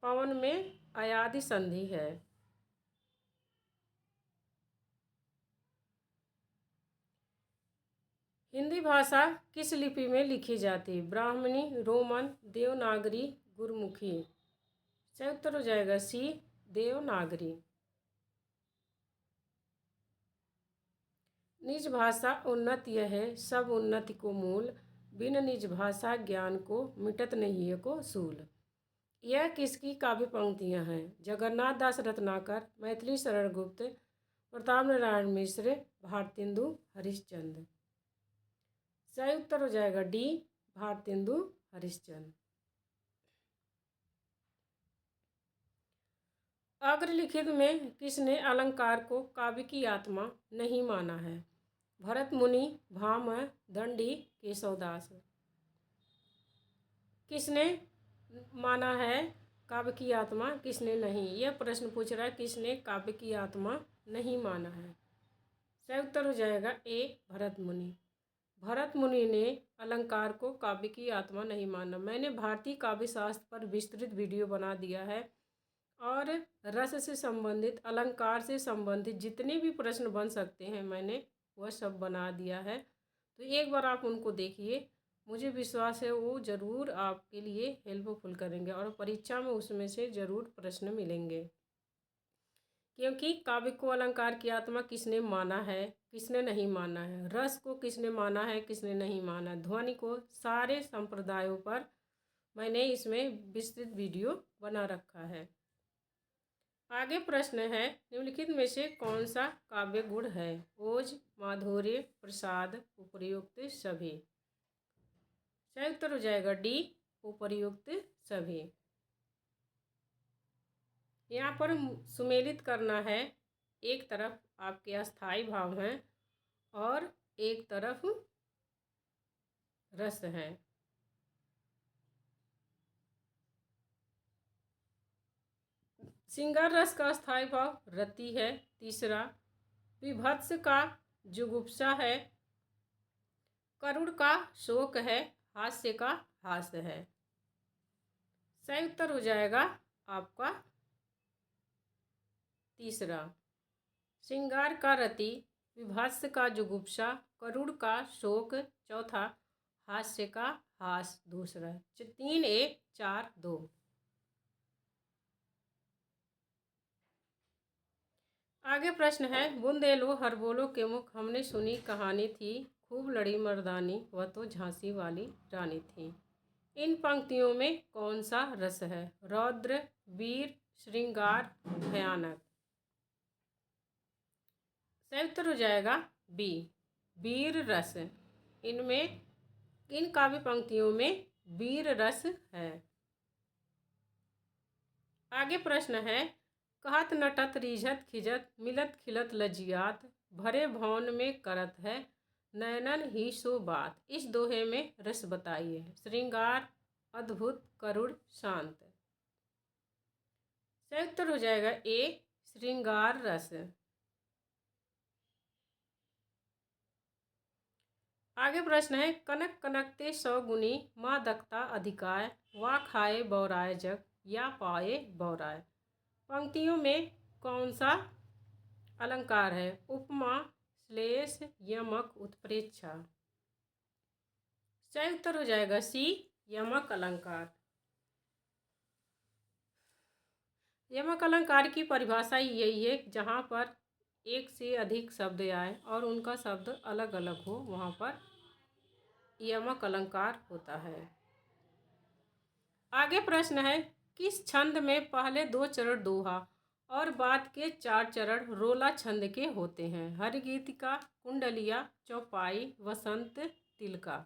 पवन में अयादि संधि है। हिंदी भाषा किस लिपि में लिखी जाती है? ब्राह्मणी, रोमन, देवनागरी, गुरमुखी। सही उत्तर हो जाएगा सी, देवनागरी। निज भाषा उन्नत यह है, सब उन्नति को मूल, बिन निज भाषा ज्ञान को मिटत नहीं को सूल। यह किसकी काव्य पंक्तियाँ हैं? जगन्नाथ दास रत्नाकर, मैथिली शरण गुप्त, प्रताप नारायण मिश्र, भारतेंदु हरिश्चंद्र। सही उत्तर हो जाएगा डी, भारतेंदु हरिश्चंद्र। अग्रलिखित में किसने अलंकार को काव्य की आत्मा नहीं माना है? भरत मुनि, भामह, दंडी, केशवदास। किसने माना है काव्य की आत्मा, किसने नहीं? यह प्रश्न पूछ रहा है किसने काव्य की आत्मा नहीं माना है। सही उत्तर हो जाएगा ए, भरत मुनि। भरत मुनि ने अलंकार को काव्य की आत्मा नहीं माना। मैंने भारतीय काव्य शास्त्र पर विस्तृत वीडियो बना दिया है और रस से संबंधित, अलंकार से संबंधित जितने भी प्रश्न बन सकते हैं मैंने वह सब बना दिया है। तो एक बार आप उनको देखिए, मुझे विश्वास है वो ज़रूर आपके लिए हेल्पफुल करेंगे और परीक्षा में उसमें से ज़रूर प्रश्न मिलेंगे। क्योंकि काव्य को अलंकार की आत्मा किसने माना है, किसने नहीं माना है, रस को किसने माना है, किसने नहीं माना, ध्वनि को, सारे संप्रदायों पर मैंने इसमें विस्तृत वीडियो बना रखा है। आगे प्रश्न है, निम्नलिखित में से कौन सा काव्य गुण है? ओज, माधुर्य, प्रसाद, उपर्युक्त सभी। सही उत्तर हो जाएगा डी, उपर्युक्त सभी। यहाँ पर सुमेलित करना है, एक तरफ आपके अस्थाई भाव हैं और एक तरफ रस है। श्रृंगार रस का स्थायी भाव रति है। तीसरा, विभत्स का जुगुप्सा है, करुण का शोक है, हास्य का हास है। सही उत्तर हो जाएगा आपका तीसरा, श्रृंगार का रति, विभत्स का जुगुप्सा, करुण का शोक चौथा, हास्य का हास दूसरा। 3 1 4 2। आगे प्रश्न है, बुंदेलो हर बोलो के मुख हमने सुनी कहानी थी, खूब लड़ी मर्दानी वह तो झांसी वाली रानी थी। इन पंक्तियों में कौन सा रस है? रौद्र, वीर, श्रृंगार, भयानक। सही उत्तर हो जाएगा बी, वीर रस। इनमें, इन काव्य पंक्तियों में वीर रस है। आगे प्रश्न है, कहत नटत रीझत खिजत, मिलत खिलत लजियात, भरे भवन में करत है, नैनन ही सो बात। इस दोहे में रस बताइए। श्रृंगार, अद्भुत, करुण, शांत। सही उत्तर हो जाएगा ए, श्रृंगार रस। आगे प्रश्न है, कनक कनकते सौ गुनी, माँ दकता अधिकाय, वा खाए बौराय जग, या पाए बौराय। पंक्तियों में कौन सा अलंकार है? उपमा, श्लेष, यमक, उत्प्रेक्षा। सही उत्तर हो जाएगा सी, यमक अलंकार। यमक अलंकार की परिभाषा यही है जहाँ पर एक से अधिक शब्द आए और उनका शब्द अलग अलग हो, वहाँ पर यमक अलंकार होता है। आगे प्रश्न है, किस छंद में पहले 2 चरण दोहा और बाद के 4 चरण रोला छंद के होते हैं? हरिगीतिका, कुंडलिया, चौपाई, वसंत, तिलका।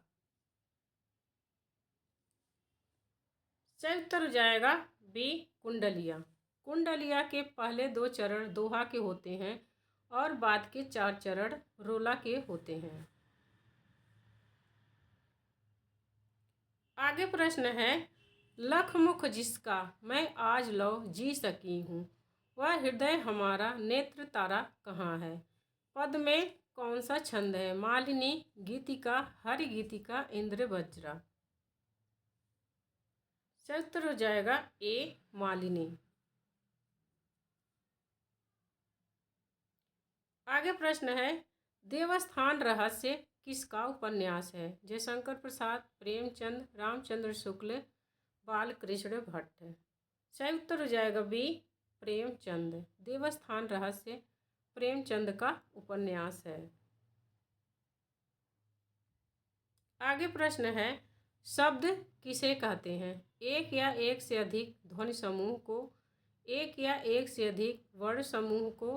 सही उत्तर हो जाएगा बी, कुंडलिया। कुंडलिया के पहले 2 चरण दोहा के होते हैं और बाद के 4 चरण रोला के होते हैं। आगे प्रश्न है, लख मुख जिसका मैं आज लो जी सकी हूँ, वह हृदय हमारा नेत्र तारा कहाँ है? पद में कौन सा छंद है? मालिनी, गीतिका, हरि गीतिका, इंद्र वज्रा। सही उत्तर हो जाएगा ए, मालिनी। आगे प्रश्न है, देवस्थान रहस्य किसका उपन्यास है? जयशंकर प्रसाद, प्रेमचंद, रामचंद्र शुक्ल, बालकृष्ण भट्ट। सही उत्तर हो जाएगा बी, प्रेमचंद। देवस्थान रहस्य प्रेमचंद का उपन्यास है। आगे प्रश्न है, शब्द किसे कहते हैं? एक या एक से अधिक ध्वनि समूह को, एक या एक से अधिक वर्ण समूह को,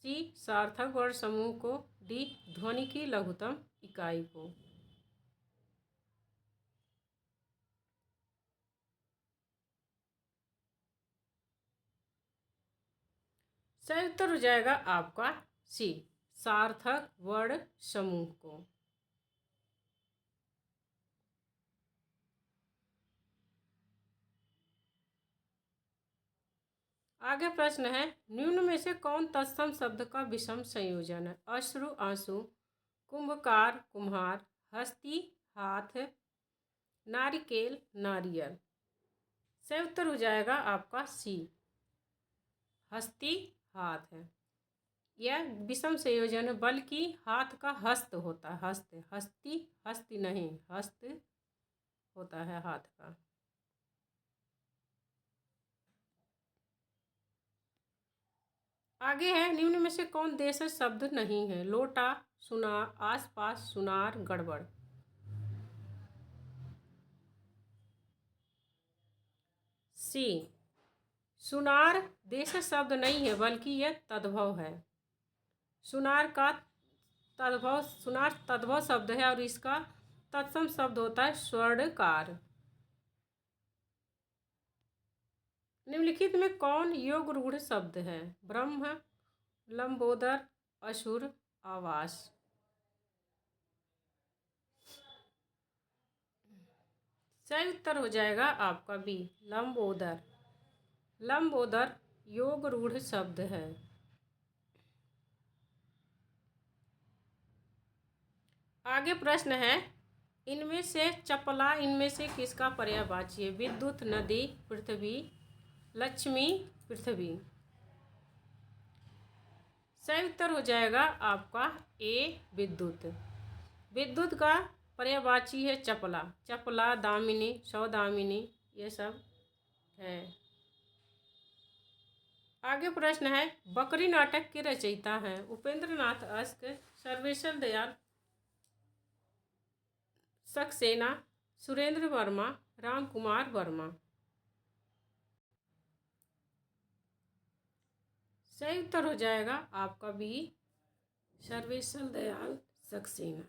सी सार्थक वर्ण समूह को, डी ध्वनि की लघुत्तम इकाई को। सही उत्तर हो जाएगा आपका सी, सार्थक वर्ण समूह को। आगे प्रश्न है, निम्न में से कौन तत्सम शब्द का विषम संयोजन है? अश्रु आंसू, कुंभकार कुम्हार, हस्ती हाथ, नारिकेल नारियल। सही उत्तर हो जाएगा आपका सी, हस्ती हाथ है। यह विषम संयोजन है, बल्कि हाथ का हस्त होता है। हस्त, हस्ती हस्ती नहीं, हस्त होता है हाथ का। आगे है, निम्न में से कौन देशज शब्द नहीं है? लोटा, सुनार, आसपास, सुनार, गड़बड़। सी, सुनार देशज शब्द नहीं है, बल्कि यह तद्भव है। सुनार का तद्भव, सुनार तद्भव शब्द है और इसका तत्सम शब्द होता है स्वर्णकार। निम्नलिखित में कौन योग रूढ़ शब्द है? ब्रह्म, लंबोदर, असुर, आवास। सही उत्तर हो जाएगा आपका बी, लंबोदर। लंबोदर योग रूढ़ शब्द है। आगे प्रश्न है, इनमें से चपला इनमें से किसका पर्यायवाची है? विद्युत, नदी, पृथ्वी, लक्ष्मी, पृथ्वी। सही उत्तर हो जाएगा आपका ए, विद्युत। विद्युत का पर्यायवाची है चपला। चपला, दामिनी, सौदामिनी, ये सब है। आगे प्रश्न है, बकरी नाटक के रचयिता हैं उपेंद्र नाथ अश्क, सर्वेश्वर दयाल सक्सेना, सुरेंद्र वर्मा, राम कुमार वर्मा। सही उत्तर हो जाएगा आपका बी, सर्वेश्वर दयाल सक्सेना।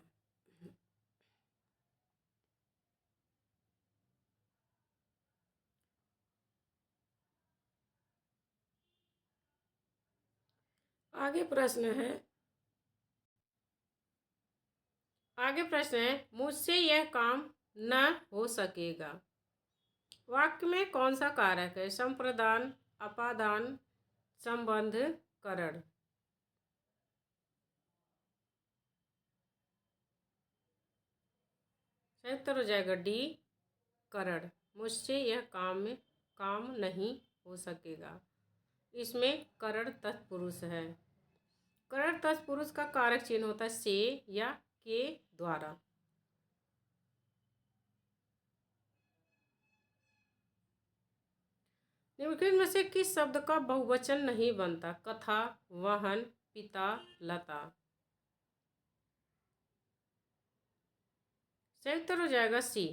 आगे प्रश्न है, आगे प्रश्न है, मुझसे यह काम न हो सकेगा। वाक्य में कौन सा कारक है? संप्रदान, अपादान, संबंध, करण। सही उत्तर हो जाएगा डी, करण। मुझसे यह काम नहीं हो सकेगा। इसमें करण तत्पुरुष है। करण तत्पुरुष का कारक चिन्ह होता है से या के द्वारा। निम्नलिखित में से किस शब्द का बहुवचन नहीं बनता? कथा, वाहन, पिता, लता। सही उत्तर हो जाएगा सी,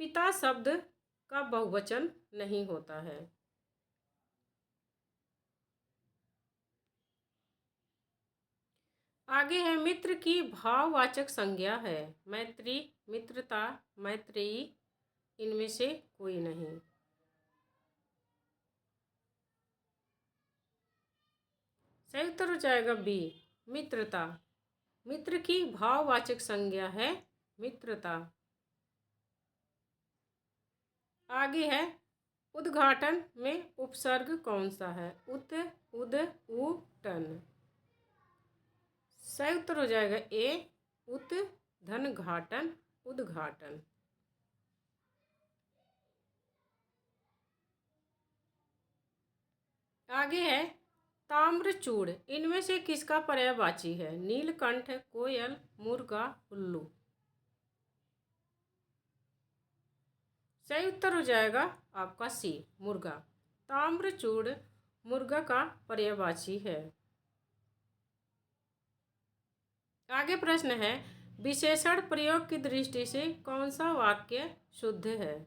पिता शब्द का बहुवचन नहीं होता है। आगे है, मित्र की भाववाचक संज्ञा है। मैत्री, मित्रता, मैत्रेयी, इनमें से कोई नहीं। सही उत्तर हो जाएगा बी, मित्रता। मित्र की भाववाचक संज्ञा है मित्रता। आगे है, उद्घाटन में उपसर्ग कौन सा है? उत, उद, उ, टन। सही उत्तर हो जाएगा ए, उत, धन, घाटन, उद्घाटन। आगे है, ताम्रचूड़ इनमें से किसका पर्यायवाची है? नीलकंठ, कोयल, मुर्गा, उल्लू। सही उत्तर हो जाएगा आपका सी, मुर्गा। ताम्रचूड़ मुर्गा का पर्यायवाची है। आगे प्रश्न है, विशेषण प्रयोग की दृष्टि से कौन सा वाक्य शुद्ध है?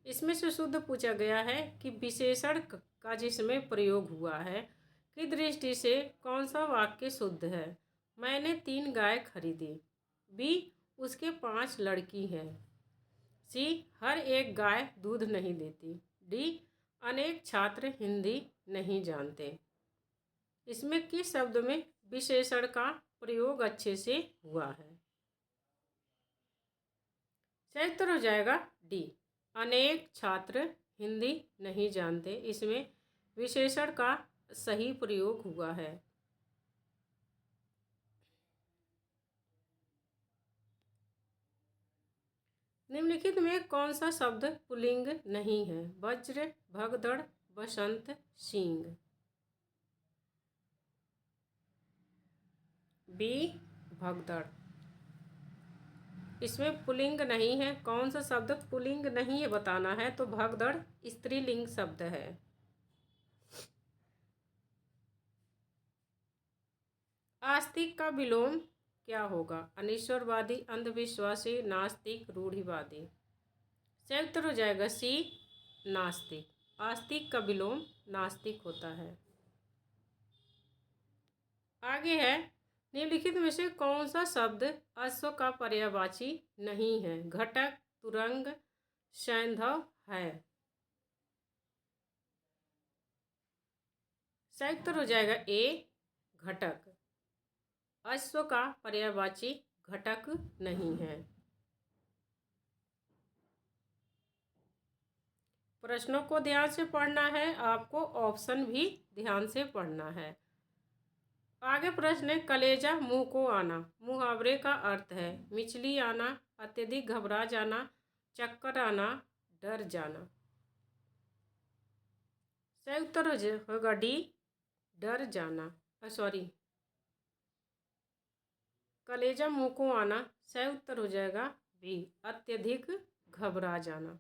इसमें से शुद्ध पूछा गया है कि विशेषण का जिसमें प्रयोग हुआ है की दृष्टि से कौन सा वाक्य शुद्ध है? मैंने 3 गाय खरीदी। बी, उसके 5 लड़की हैं। सी, हर एक गाय दूध नहीं देती। डी, अनेक छात्र हिंदी नहीं जानते। इसमें किस शब्द में विशेषण का प्रयोग अच्छे से हुआ है? सही उत्तर हो जाएगा डी, अनेक छात्र हिंदी नहीं जानते। इसमें विशेषण का सही प्रयोग हुआ है। निम्नलिखित में कौन सा शब्द पुल्लिंग नहीं है? वज्र, भगदड़, बसंत, सींग। बी, भगदड़। इसमें पुल्लिंग नहीं है। कौन सा शब्द पुल्लिंग नहीं है बताना है, तो भगदड़ स्त्रीलिंग शब्द है। आस्तिक का विलोम क्या होगा? अनिश्वरवादी, अंधविश्वासी, नास्तिक, रूढ़िवादी। सही उत्तर हो जाएगा सी, नास्तिक। आस्तिक का विलोम नास्तिक होता है। आगे है, निम्नलिखित में से कौन सा शब्द अश्व का पर्यायवाची नहीं है? घटक, तुरंग, सैंधव है। सही उत्तर हो जाएगा ए, घटक। अश्व का पर्यायवाची घटक नहीं है। प्रश्नों को ध्यान से पढ़ना है, आपको ऑप्शन भी ध्यान से पढ़ना है। आगे प्रश्न है, कलेजा मुंह को आना मुहावरे का अर्थ है? मिचली आना, अत्यधिक घबरा जाना, चक्कर आना, डर जाना। सही उत्तर होगा डी, डर जाना। सॉरी, कलेजा मुंह को आना। सही उत्तर हो जाएगा बी, अत्यधिक घबरा जाना।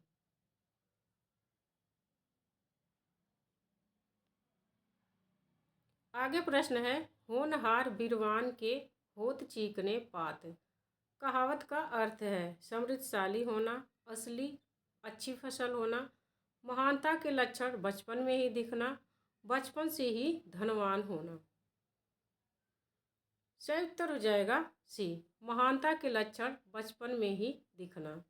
आगे प्रश्न है, होनहार बिरवान के होत चीकने पात। कहावत का अर्थ है समृद्धशाली होना, असली अच्छी फसल होना, महानता के लक्षण बचपन में ही दिखना, बचपन से ही धनवान होना। सही उत्तर हो जाएगा सी, महानता के लक्षण बचपन में ही दिखना।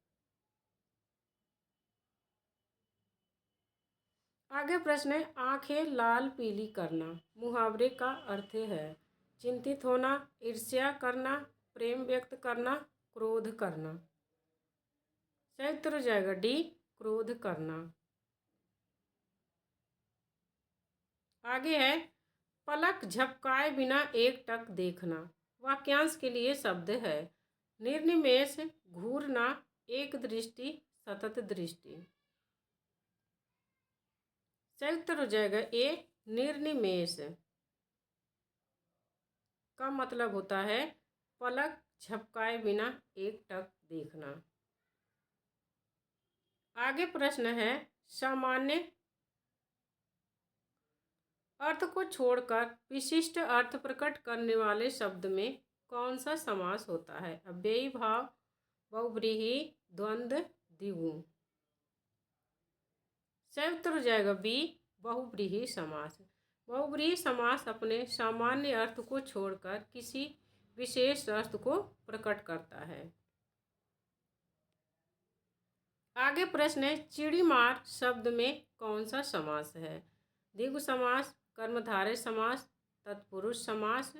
आगे प्रश्न है, आंखें लाल पीली करना मुहावरे का अर्थ है चिंतित होना, ईर्ष्या करना, प्रेम व्यक्त करना, क्रोध करना। सही उत्तर हो जाएगा डी, क्रोध करना। आगे है पलक झपकाए बिना एकटक देखना। वाक्यांश के लिए शब्द है निर्निमेष, घूरना, एक दृष्टि, सतत दृष्टि। सही उत्तर हो जाएगा ए, निर्निमेष का मतलब होता है पलक झपकाए बिना एकटक देखना। आगे प्रश्न है सामान्य अर्थ को छोड़कर विशिष्ट अर्थ प्रकट करने वाले शब्द में कौन सा समास होता है? अव्ययी भाव, बहुव्रीहि, द्वंद्व, द्विगु। सही उत्तर हो जाएगा बी, बहुव्रीहि समास। बहुव्रीहि समास अपने सामान्य अर्थ को छोड़कर किसी विशेष अर्थ को प्रकट करता है। आगे प्रश्न है चिड़ीमार शब्द में कौन सा समास है? द्विगु समास, कर्मधारय समास, तत्पुरुष समास,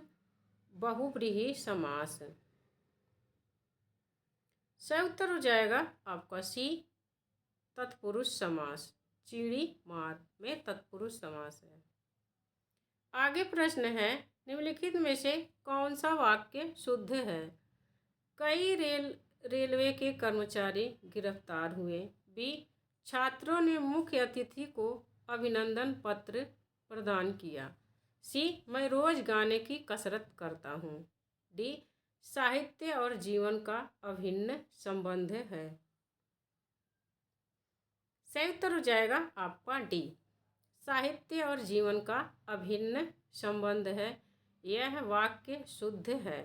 बहुव्रीहि समास। सही उत्तर हो जाएगा आपका सी, तत्पुरुष समास। चिड़ी मार में तत्पुरुष समास है। आगे प्रश्न है निम्नलिखित में से कौन सा वाक्य शुद्ध है? कई रेलवे के कर्मचारी गिरफ्तार हुए। बी, छात्रों ने मुख्य अतिथि को अभिनंदन पत्र प्रदान किया। सी, मैं रोज गाने की कसरत करता हूँ। डी, साहित्य और जीवन का अभिन्न संबंध है। सही उत्तर हो जाएगा आपका डी, साहित्य और जीवन का अभिन्न संबंध है। यह वाक्य शुद्ध है।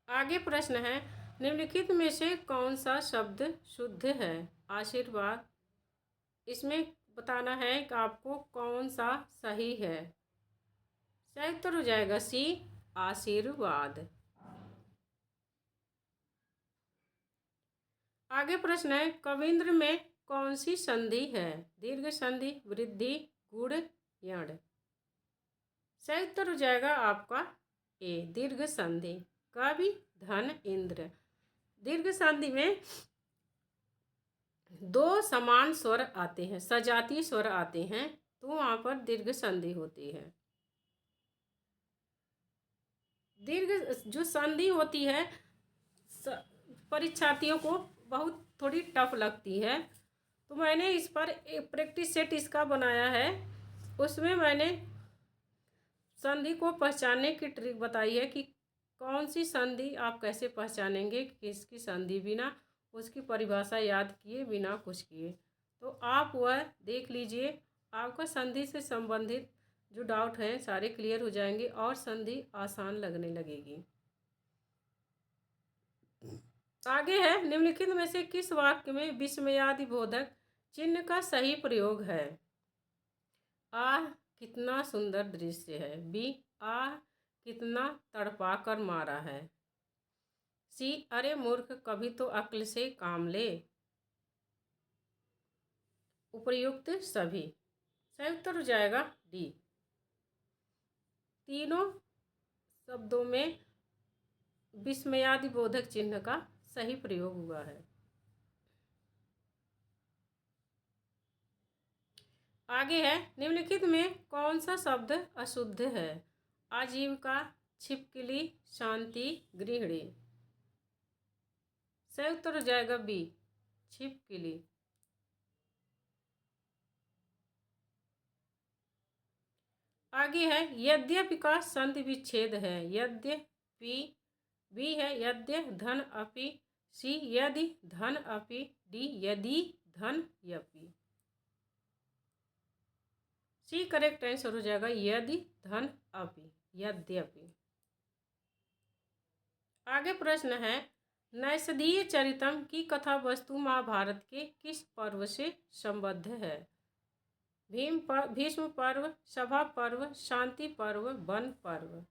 आगे प्रश्न है निम्नलिखित में से कौन सा शब्द शुद्ध है? आशीर्वाद। इसमें बताना है कि आपको कौन सा सही है। सही उत्तर हो जाएगा सी, आशीर्वाद। आगे प्रश्न है कविंद्र में कौन सी संधि है? दीर्घ संधि, वृद्धि, गुण, यण। सही उत्तर हो जाएगा आपका ए, दीर्घ संधि। कवि, धन, इंद्र। दीर्घ संधि में दो समान स्वर आते हैं, सजातीय स्वर आते हैं, तो वहां पर दीर्घ संधि होती है। दीर्घ जो संधि होती है परीक्षार्थियों को बहुत थोड़ी टफ लगती है, तो मैंने इस पर एक प्रैक्टिस सेट इसका बनाया है। उसमें मैंने संधि को पहचानने की ट्रिक बताई है कि कौन सी संधि आप कैसे पहचानेंगे, किसकी संधि बिना उसकी परिभाषा याद किए बिना कुछ किए। तो आप वह देख लीजिए, आपका संधि से संबंधित जो डाउट हैं सारे क्लियर हो जाएंगे और संधि आसान लगने लगेगी। आगे है निम्नलिखित में से किस वाक्य में विस्मयादिबोधक चिन्ह का सही प्रयोग है? आह कितना सुंदर दृश्य है। बी, आह कितना तड़पा कर मारा है। सी, अरे मूर्ख कभी तो अक्ल से काम ले। उपर्युक्त सभी। सही उत्तर हो जाएगा डी, तीनों शब्दों में विस्मयादिबोधक चिन्ह का सही प्रयोग हुआ है। आगे है निम्नलिखित में कौन सा शब्द अशुद्ध है? आजीविका, छिपकली, शांति, गृहिणी। सही उत्तर हो जाएगा बी, छिपकली। आगे है यद्यपि का संधि विच्छेद है। यद्यपि, बी है यद्य धन अपि, सी यदि धन अपि, डी यदि धन यपि। सी करेक्ट आंसर हो जाएगा यदि धन अपि, यद्यपि। आगे प्रश्न है नैषधीय चरितम की कथा वस्तु महाभारत के किस पर्व से संबद्ध है? भीष्म पर्व, सभा पर्व, शांति पर्व, वन पर्व।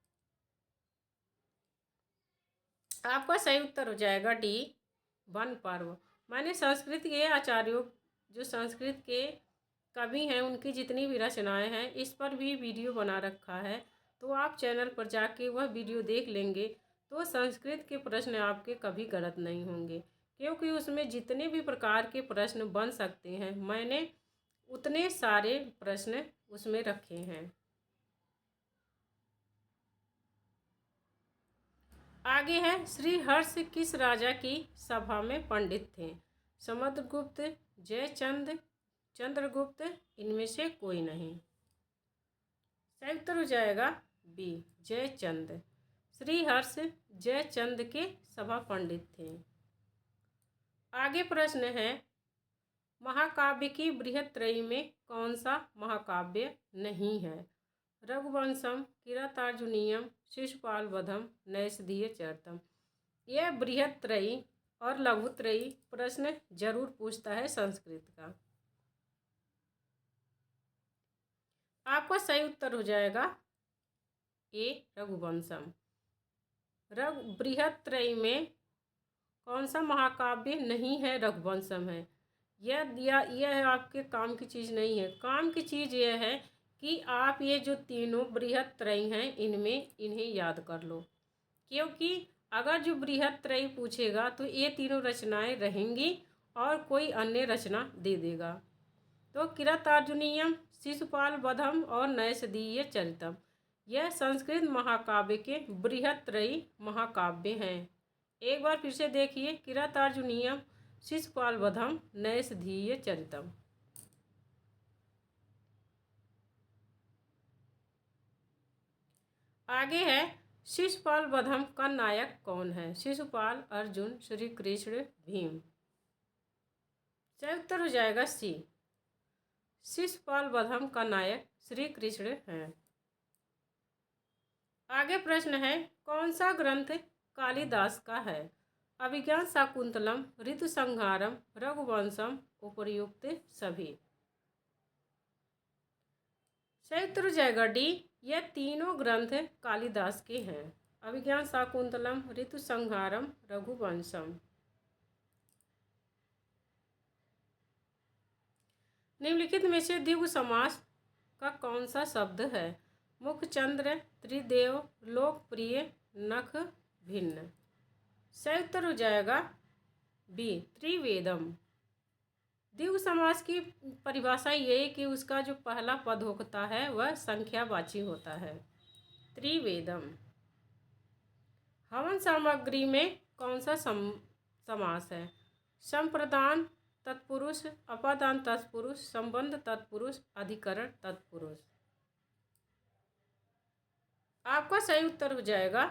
आपका सही उत्तर हो जाएगा डी, वन पर्व। मैंने संस्कृत के आचार्यों जो संस्कृत के कवि हैं उनकी जितनी भी रचनाएं हैं इस पर भी वीडियो बना रखा है, तो आप चैनल पर जाके वह वीडियो देख लेंगे तो संस्कृत के प्रश्न आपके कभी गलत नहीं होंगे, क्योंकि उसमें जितने भी प्रकार के प्रश्न बन सकते हैं मैंने उतने सारे प्रश्न उसमें रखे हैं। आगे है, श्री हर्ष किस राजा की सभा में पंडित थे? समुद्रगुप्त, जयचंद, चंद्रगुप्त, इनमें से कोई नहीं। सही उत्तर हो जाएगा बी, जयचंद। श्री हर्ष जयचंद के सभा पंडित थे। आगे प्रश्न है, महाकाव्य की बृहत्त्रयी में कौन सा महाकाव्य नहीं है? रघुवंशम, किरातार्जुनीयम, शिशुपाल वधम, नैषधीय चरितम। यह बृहत्त्रयी और लघुत्रयी प्रश्न जरूर पूछता है संस्कृत का। आपका सही उत्तर हो जाएगा ए, रघुवंशम। बृहत्त्रयी में कौन सा महाकाव्य नहीं है? रघुवंशम है। यह आपके काम की चीज़ नहीं है। काम की चीज़ यह है कि आप ये जो तीनों बृहत्त्रयी हैं इन्हें याद कर लो, क्योंकि अगर जो बृहत्त्रयी पूछेगा तो ये तीनों रचनाएं रहेंगी और कोई अन्य रचना दे देगा। तो किरातार्जुनीयम, शिशुपाल वधम और नैषधीय चरितम यह संस्कृत महाकाव्य के बृहत्त्रयी महाकाव्य हैं। एक बार फिर से देखिए, किरातार्जुनीयम, शिशुपाल वधम, नैषधीय चरितम। आगे है, शिशुपाल वधम का नायक कौन है? शिशुपाल, अर्जुन, श्री कृष्ण, भीम। सही उत्तर हो जाएगा सी, शिशुपाल वधम का नायक श्री कृष्ण हैं। आगे प्रश्न है, कौन सा ग्रंथ कालिदास का है? अभिज्ञान शाकुंतलम, ऋतुसंहारम, रघुवंशम, उपर्युक्त सभी। सही उत्तर हो जाएगा डी, यह तीनों ग्रंथ कालिदास के हैं। अभिज्ञान शाकुंतलम, ऋतुसंहारम, रघुवंशम। निम्नलिखित में से द्विगु समास का कौन सा शब्द है? मुखचंद्र, त्रिदेव, लोकप्रिय, नख, भिन्न। सही उत्तर हो जाएगा बी, त्रिवेदम। द्विगु समास की परिभाषा ये है कि उसका जो पहला पद होता है वह संख्यावाची होता है। त्रिवेदम। हवन सामग्री में कौन सा समास है? संप्रदान तत्पुरुष, अपादान तत्पुरुष, संबंध तत्पुरुष, अधिकरण तत्पुरुष। आपका सही उत्तर हो जाएगा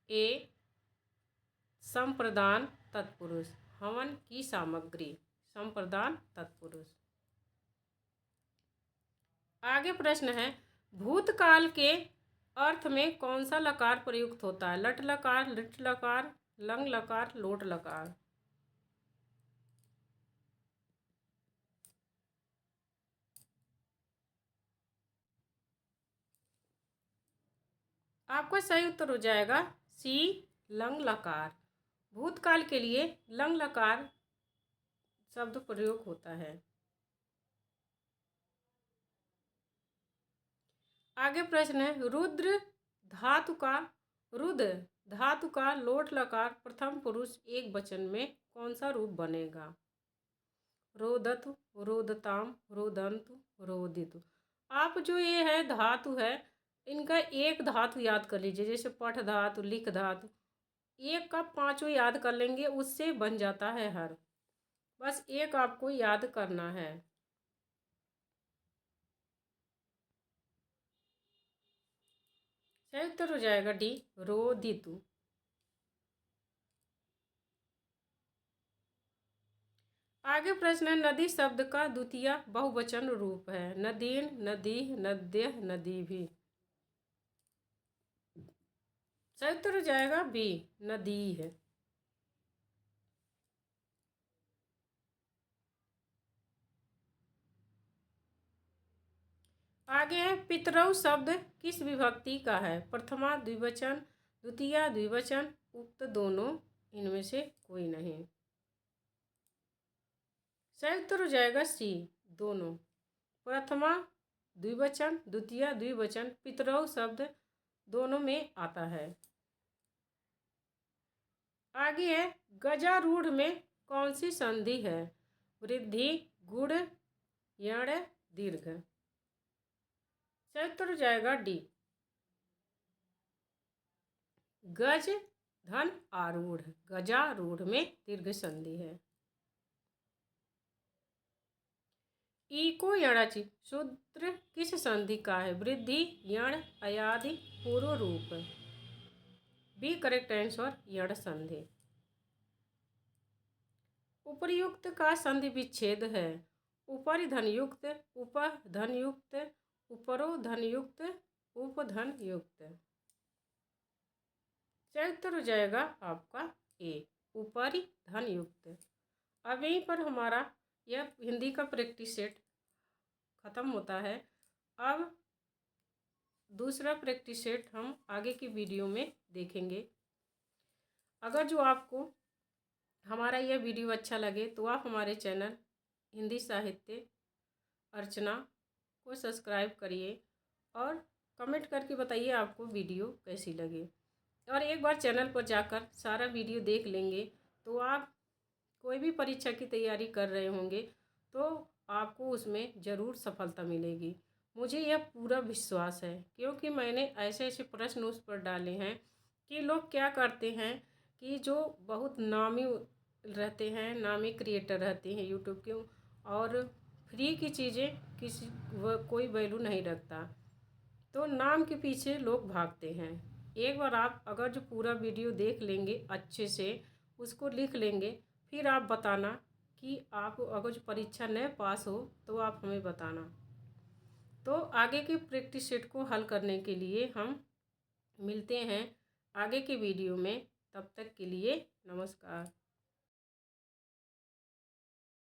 ए, संप्रदान तत्पुरुष। हवन की सामग्री, संप्रदान तत्पुरुष। आगे प्रश्न है, भूतकाल के अर्थ में कौन सा लकार प्रयुक्त होता है? लट लकार, लिट लकार, लंग लकार, लोट लकार। आपका सही उत्तर हो जाएगा सी, लंग लकार। भूतकाल के लिए लंग लकार शब्द प्रयोग होता है। आगे प्रश्न है, रुद्र धातु का लोट लकार प्रथम पुरुष एक वचन में कौन सा रूप बनेगा? रोदतु, रोदताम, रोदंतु, रोदितु। आप जो ये है धातु है इनका एक धातु याद कर लीजिए, जैसे पठ धातु, लिख धातु, एक का पांचों याद कर लेंगे उससे बन जाता है हर। बस एक आपको याद करना है। सही उत्तर हो जाएगा डी, रोदितु। आगे प्रश्न है, नदी शब्द का द्वितीय बहुवचन रूप है? नदीन, नदी, नद्य, नदी भी। सही उत्तर हो जाएगा बी, नदी है। आगे है, पितरौ शब्द किस विभक्ति का है? प्रथमा द्विवचन, द्वितीया द्विवचन, उक्त दोनों, इनमें से कोई नहीं। संयुक्त हो जाएगा सी, दोनों। प्रथमा द्विवचन, द्वितीय द्विवचन, पितरौ शब्द दोनों में आता है। आगे है गजारूढ़ में कौन सी संधि है? वृद्धि, गुण, यण, दीर्घ। संयुक्त हो जाएगा डी, गज धन आरूढ़, गजारूढ़ में दीर्घ संधि है। इको यणाचि सूत्र किस संधि का है? वृद्धि, यण, अयादि, पूर्व रूप। बी करेक्ट आंसर, यण संधि। उपर्युक्त का संधि विच्छेद है। उपरि धनयुक्त, उपधनयुक्त, उपरो धनयुक्त, उपधनयुक्त। संयुक्त हो जाएगा आपका ए, उपरि धनयुक्त। अब यहीं पर हमारा यह हिंदी का प्रैक्टिस सेट ख़त्म होता है। अब दूसरा प्रैक्टिस सेट हम आगे की वीडियो में देखेंगे। अगर जो आपको हमारा यह वीडियो अच्छा लगे तो आप हमारे चैनल हिंदी साहित्य अर्चना को सब्सक्राइब करिए और कमेंट करके बताइए आपको वीडियो कैसी लगी। और एक बार चैनल पर जाकर सारा वीडियो देख लेंगे तो आप कोई भी परीक्षा की तैयारी कर रहे होंगे तो आपको उसमें ज़रूर सफलता मिलेगी। मुझे यह पूरा विश्वास है, क्योंकि मैंने ऐसे ऐसे प्रश्न उस पर डाले हैं कि लोग क्या करते हैं कि जो बहुत नामी रहते हैं, नामी क्रिएटर रहते हैं यूट्यूब के, और फ्री की चीज़ें कोई वैल्यू नहीं रखता, तो नाम के पीछे लोग भागते हैं। एक बार आप अगर जो पूरा वीडियो देख लेंगे, अच्छे से उसको लिख लेंगे, फिर आप बताना कि आप अगर जो परीक्षा न पास हो तो आप हमें बताना। तो आगे के प्रैक्टिस सेट को हल करने के लिए हम मिलते हैं आगे के वीडियो में। तब तक के लिए नमस्कार।